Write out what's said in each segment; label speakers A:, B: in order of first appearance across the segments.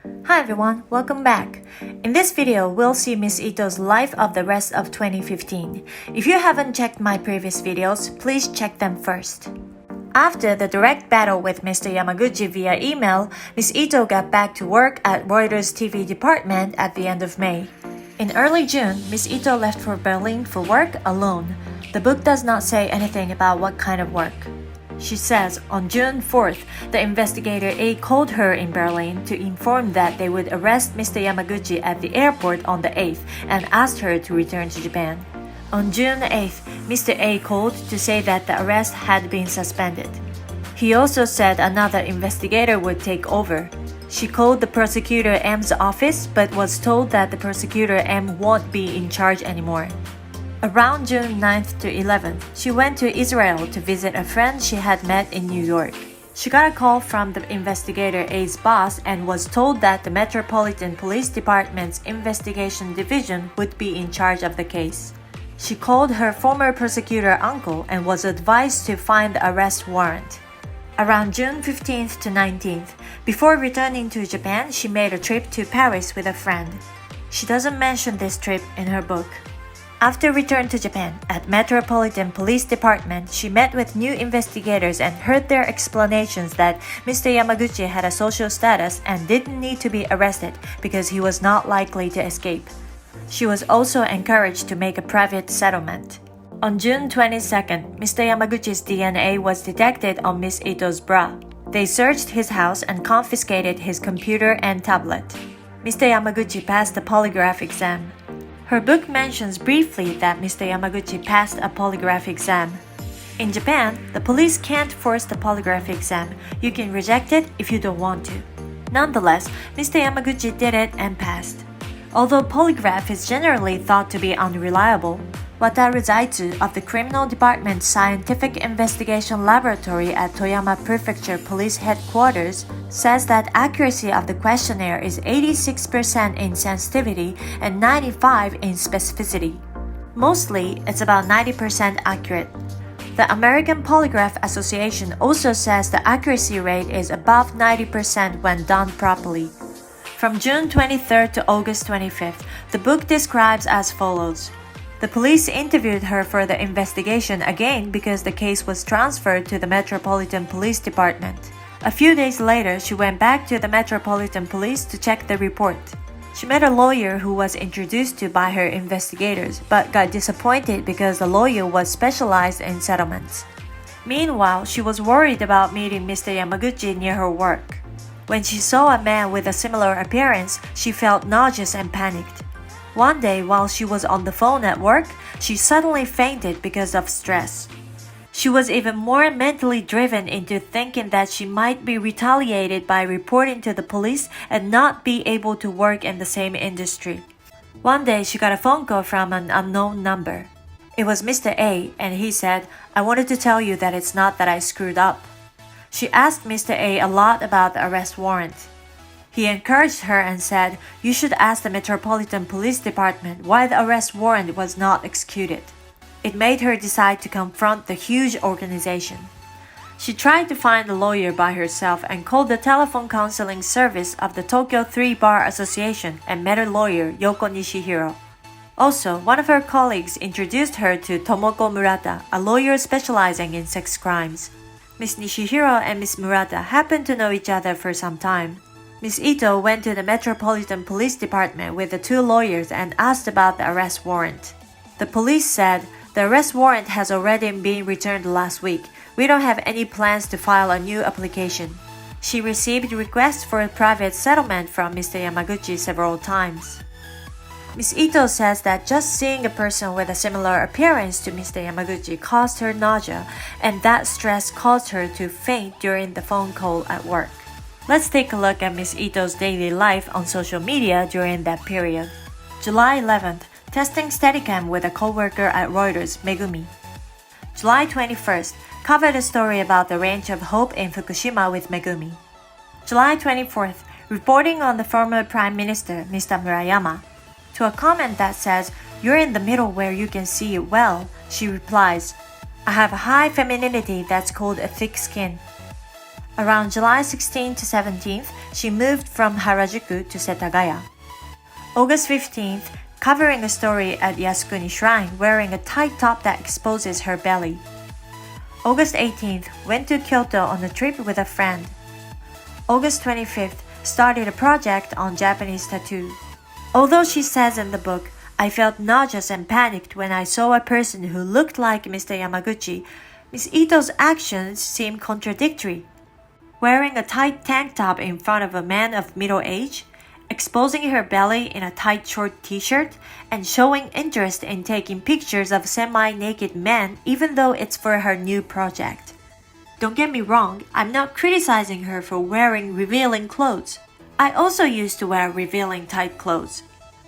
A: Hi everyone, welcome back. In this video, we'll see Miss Ito's life of the rest of 2015. If you haven't checked my previous videos, please check them first. After the direct battle with Mr. Yamaguchi via email, Miss Ito got back to work at Reuters TV department at the end of May. In early June, Miss Ito left for Berlin for work alone. The book does not say anything about what kind of work. She says on June 4th, the investigator A called her in Berlin to inform that they would arrest Mr. Yamaguchi at the airport on the 8th and asked her to return to Japan. On June 8th, Mr. A called to say that the arrest had been suspended. He also said another investigator would take over. She called the prosecutor M's office but was told that the prosecutor M won't be in charge anymore. Around June 9th to 11th, she went to Israel to visit a friend she had met in New York. She got a call from the investigator A's boss and was told that the Metropolitan Police Department's investigation division would be in charge of the case. She called her former prosecutor uncle and was advised to find the arrest warrant. Around June 15th to 19th, before returning to Japan, she made a trip to Paris with a friend. She doesn't mention this trip in her book. After return to Japan, at Metropolitan Police Department, she met with new investigators and heard their explanations that Mr. Yamaguchi had a social status and didn't need to be arrested because he was not likely to escape. She was also encouraged to make a private settlement. On June 22nd, Mr. Yamaguchi's DNA was detected on Miss Ito's bra. They searched his house and confiscated his computer and tablet. Mr. Yamaguchi passed the polygraph exam. Her book mentions briefly that Mr. Yamaguchi passed a polygraph exam. In Japan, the police can't force the polygraph exam. You can reject it if you don't want to. Nonetheless, Mr. Yamaguchi did it and passed. Although polygraph is generally thought to be unreliable, Wataru Zaitsu of the Criminal Department's Scientific Investigation Laboratory at Toyama Prefecture Police Headquarters says that accuracy of the questionnaire is 86% in sensitivity and 95% in specificity. Mostly, it's about 90% accurate. The American Polygraph Association also says the accuracy rate is above 90% when done properly. From June 23rd to August 25th, the book describes as follows. The police interviewed her for the investigation again because the case was transferred to the Metropolitan Police Department. A few days later, she went back to the Metropolitan Police to check the report. She met a lawyer who was introduced to by her investigators, but got disappointed because the lawyer was specialized in settlements. Meanwhile, she was worried about meeting Mr. Yamaguchi near her work. When she saw a man with a similar appearance, she felt nauseous and panicked. One day, while she was on the phone at work, she suddenly fainted because of stress. She was even more mentally driven into thinking that she might be retaliated by reporting to the police and not be able to work in the same industry. One day, she got a phone call from an unknown number. It was Mr. A, and he said, "I wanted to tell you that it's not that I screwed up." She asked Mr. A lot about the arrest warrant. He encouraged her and said, "You should ask the Metropolitan Police Department why the arrest warrant was not executed." It made her decide to confront the huge organization. She tried to find a lawyer by herself and called the telephone counseling service of the Tokyo 3 Bar Association and met a lawyer, Yoko Nishihiro. Also, one of her colleagues introduced her to Tomoko Murata, a lawyer specializing in sex crimes. Miss Nishihiro and Miss Murata happened to know each other for some time. Miss Ito went to the Metropolitan Police Department with the two lawyers and asked about the arrest warrant. The police said, "The arrest warrant has already been returned last week. We don't have any plans to file a new application." She received requests for a private settlement from Mr. Yamaguchi several times. Miss Ito says that just seeing a person with a similar appearance to Mr. Yamaguchi caused her nausea, and that stress caused her to faint during the phone call at work. Let's take a look at Miss Ito's daily life on social media during that period. July 11th, testing Steadicam with a coworker at Reuters, Megumi. July 21st, covered a story about the range of hope in Fukushima with Megumi. July 24th, reporting on the former Prime Minister, Mr. Murayama. To a comment that says, "You're in the middle where you can see it well," she replies, "I have a high femininity that's called a thick skin." Around July 16 to 17th, she moved from Harajuku to Setagaya. August 15th, covering a story at Yasukuni Shrine wearing a tight top that exposes her belly. August 18th, went to Kyoto on a trip with a friend. August 25th, started a project on Japanese tattoo. Although she says in the book, I felt nauseous and panicked when I saw a person who looked like Mr. Yamaguchi, Ms. Ito's actions seem contradictory. Wearing a tight tank top in front of a man of middle age, exposing her belly in a tight short t-shirt, and showing interest in taking pictures of semi-naked men even though it's for her new project. Don't get me wrong, I'm not criticizing her for wearing revealing clothes. I also used to wear revealing tight clothes.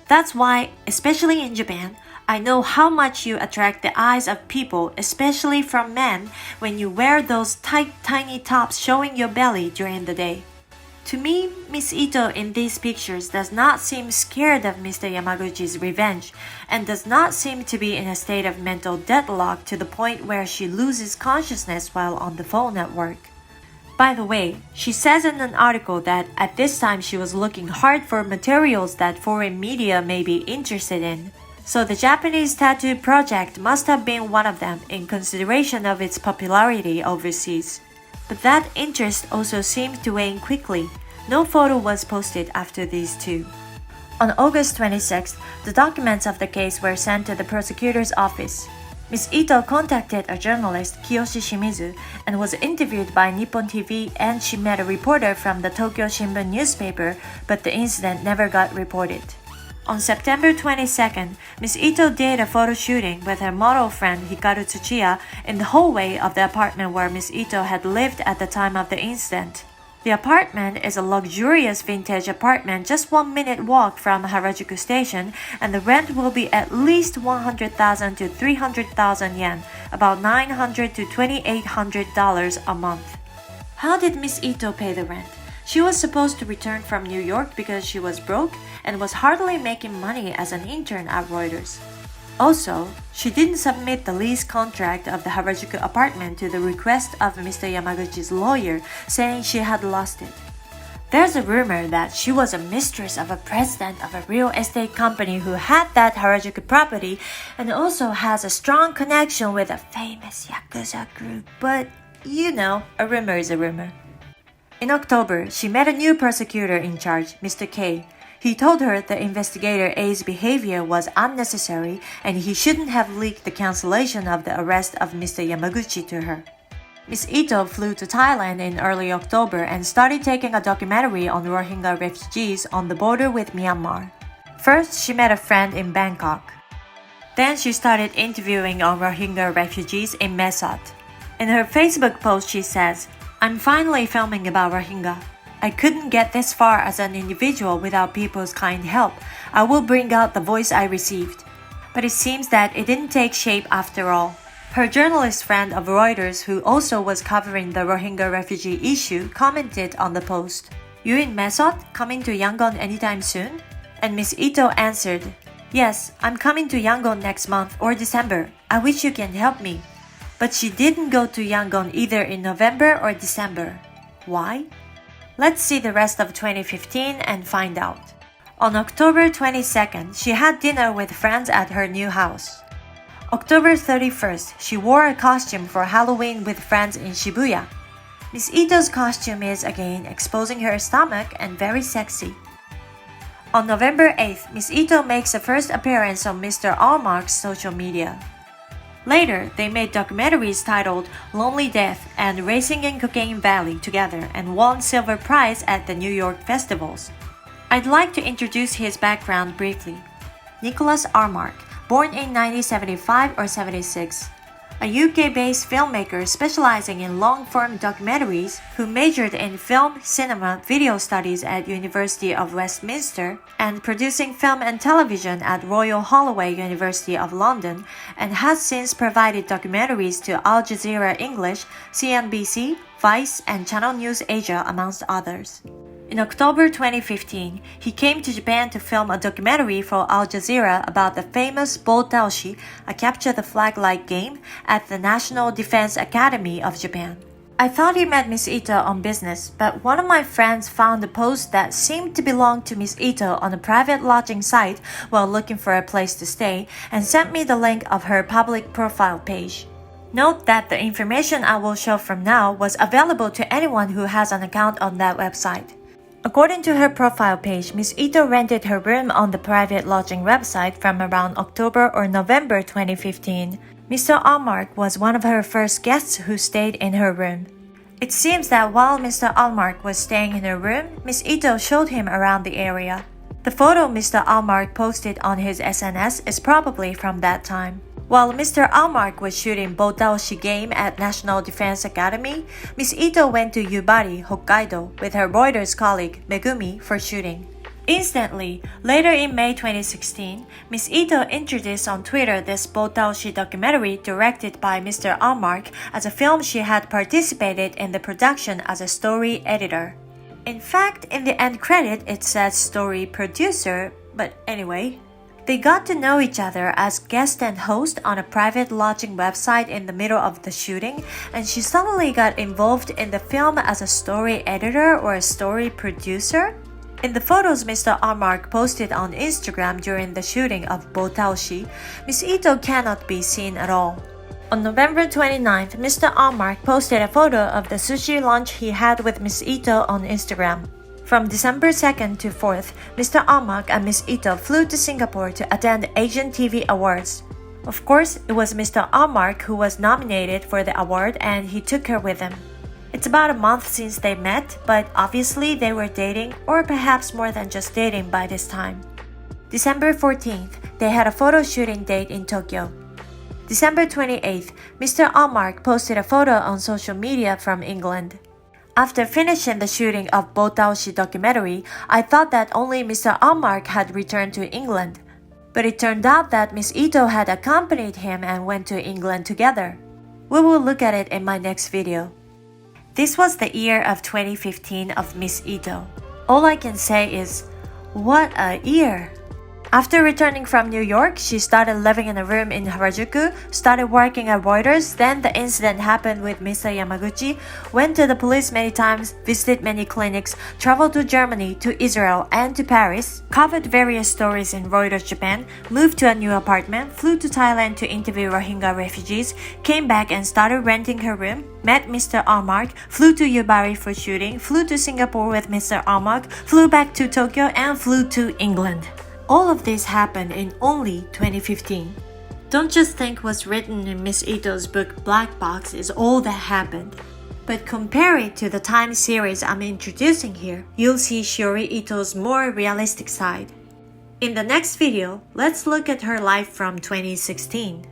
A: That's why, especially in Japan, I know how much you attract the eyes of people, especially from men, when you wear those tight, tiny tops showing your belly during the day. To me, Miss Ito in these pictures does not seem scared of Mr. Yamaguchi's revenge and does not seem to be in a state of mental deadlock to the point where she loses consciousness while on the phone at work. By the way, she says in an article that at this time she was looking hard for materials that foreign media may be interested in. So the Japanese tattoo project must have been one of them in consideration of its popularity overseas. But that interest also seemed to wane quickly. No photo was posted after these two. On August 26th, the documents of the case were sent to the prosecutor's office. Ms. Ito contacted a journalist, Kiyoshi Shimizu, and was interviewed by Nippon TV, and she met a reporter from the Tokyo Shimbun newspaper, but the incident never got reported. On September 22nd, Ms. Ito did a photo shooting with her model friend Hikaru Tsuchiya in the hallway of the apartment where Ms. Ito had lived at the time of the incident. The apartment is a luxurious vintage apartment just 1 minute walk from Harajuku Station, and the rent will be at least 100,000 to 300,000 yen, about $900 to $2,800 a month. How did Ms. Ito pay the rent? She was supposed to return from New York because she was broke and was hardly making money as an intern at Reuters. Also, she didn't submit the lease contract of the Harajuku apartment to the request of Mr. Yamaguchi's lawyer, saying she had lost it. There's a rumor that she was a mistress of a president of a real estate company who had that Harajuku property and also has a strong connection with a famous Yakuza group, but you know, a rumor is a rumor. In October, she met a new prosecutor in charge, Mr. K. He told her that investigator A's behavior was unnecessary and he shouldn't have leaked the cancellation of the arrest of Mr. Yamaguchi to her. Ms. Ito flew to Thailand in early October and started taking a documentary on Rohingya refugees on the border with Myanmar. First, she met a friend in Bangkok. Then she started interviewing on Rohingya refugees in Mesot. In her Facebook post, she says, I'm finally filming about Rohingya. I couldn't get this far as an individual without people's kind help. I will bring out the voice I received. But it seems that it didn't take shape after all. Her journalist friend of Reuters, who also was covering the Rohingya refugee issue, commented on the post, You in Mesot, coming to Yangon anytime soon? And Ms. Ito answered, Yes, I'm coming to Yangon next month or December. I wish you can help me. But she didn't go to Yangon either in November or December. Why? Let's see the rest of 2015 and find out. On October 22nd, she had dinner with friends at her new house. October 31st, she wore a costume for Halloween with friends in Shibuya. Ms. Ito's costume is again exposing her stomach and very sexy. On November 8th, Ms. Ito makes a first appearance on Mr. Allmark's social media. Later, they made documentaries titled Lonely Death and Racing in Cocaine Valley together and won silver prize at the New York festivals. I'd like to introduce his background briefly. Nicholas Allmark, born in 1975 or 76, a UK-based filmmaker specializing in long-form documentaries who majored in film, cinema, video studies at University of Westminster and producing film and television at Royal Holloway University of London, and has since provided documentaries to Al Jazeera English, CNBC, Vice, and Channel News Asia, amongst others. In October 2015, he came to Japan to film a documentary for Al Jazeera about the famous Boutaoshi, a capture-the-flag-like game, at the National Defense Academy of Japan. I thought he met Miss Ito on business, but one of my friends found a post that seemed to belong to Miss Ito on a private lodging site while looking for a place to stay and sent me the link of her public profile page. Note that the information I will show from now was available to anyone who has an account on that website. According to her profile page, Miss Ito rented her room on the private lodging website from around October or November 2015. Mr. Allmark was one of her first guests who stayed in her room. It seems that while Mr. Allmark was staying in her room, Miss Ito showed him around the area. The photo Mr. Allmark posted on his SNS is probably from that time. While Mr. Allmark was shooting Botaoshi game at National Defense Academy, Miss Ito went to Yubari, Hokkaido with her Reuters colleague Megumi for shooting. Instantly, later in May 2016, Miss Ito introduced on Twitter this Botaoshi documentary directed by Mr. Allmark as a film she had participated in the production as a story editor. In fact, in the end credit it says story producer, but anyway. They got to know each other as guest and host on a private lodging website in the middle of the shooting, and she suddenly got involved in the film as a story editor or a story producer. In the photos Mr. Allmark posted on Instagram during the shooting of Botaoshi, Miss Ito cannot be seen at all. On November 29th, Mr. Allmark posted a photo of the sushi lunch he had with Miss Ito on Instagram. From December 2nd to 4th, Mr. Allmark and Miss Ito flew to Singapore to attend Asian TV Awards. Of course, it was Mr. Allmark who was nominated for the award and he took her with him. It's about a month since they met, but obviously they were dating, or perhaps more than just dating by this time. December 14th, they had a photo shooting date in Tokyo. December 28th, Mr. Allmark posted a photo on social media from England. After finishing the shooting of Botaoshi documentary, I thought that only Mr. Allmark had returned to England. But it turned out that Miss Ito had accompanied him and went to England together. We will look at it in my next video. This was the year of 2015 of Miss Ito. All I can say is, what a year! After returning from New York, she started living in a room in Harajuku, started working at Reuters, then the incident happened with Mr. Yamaguchi, went to the police many times, visited many clinics, traveled to Germany, to Israel, and to Paris, covered various stories in Reuters Japan, moved to a new apartment, flew to Thailand to interview Rohingya refugees, came back and started renting her room, met Mr. Allmark, flew to Yubari for shooting, flew to Singapore with Mr. Allmark, flew back to Tokyo, and flew to England. All of this happened in only 2015. Don't just think what's written in Miss Ito's book Black Box is all that happened. But compare it to the time series I'm introducing here, you'll see Shiori Ito's more realistic side. In the next video, let's look at her life from 2016.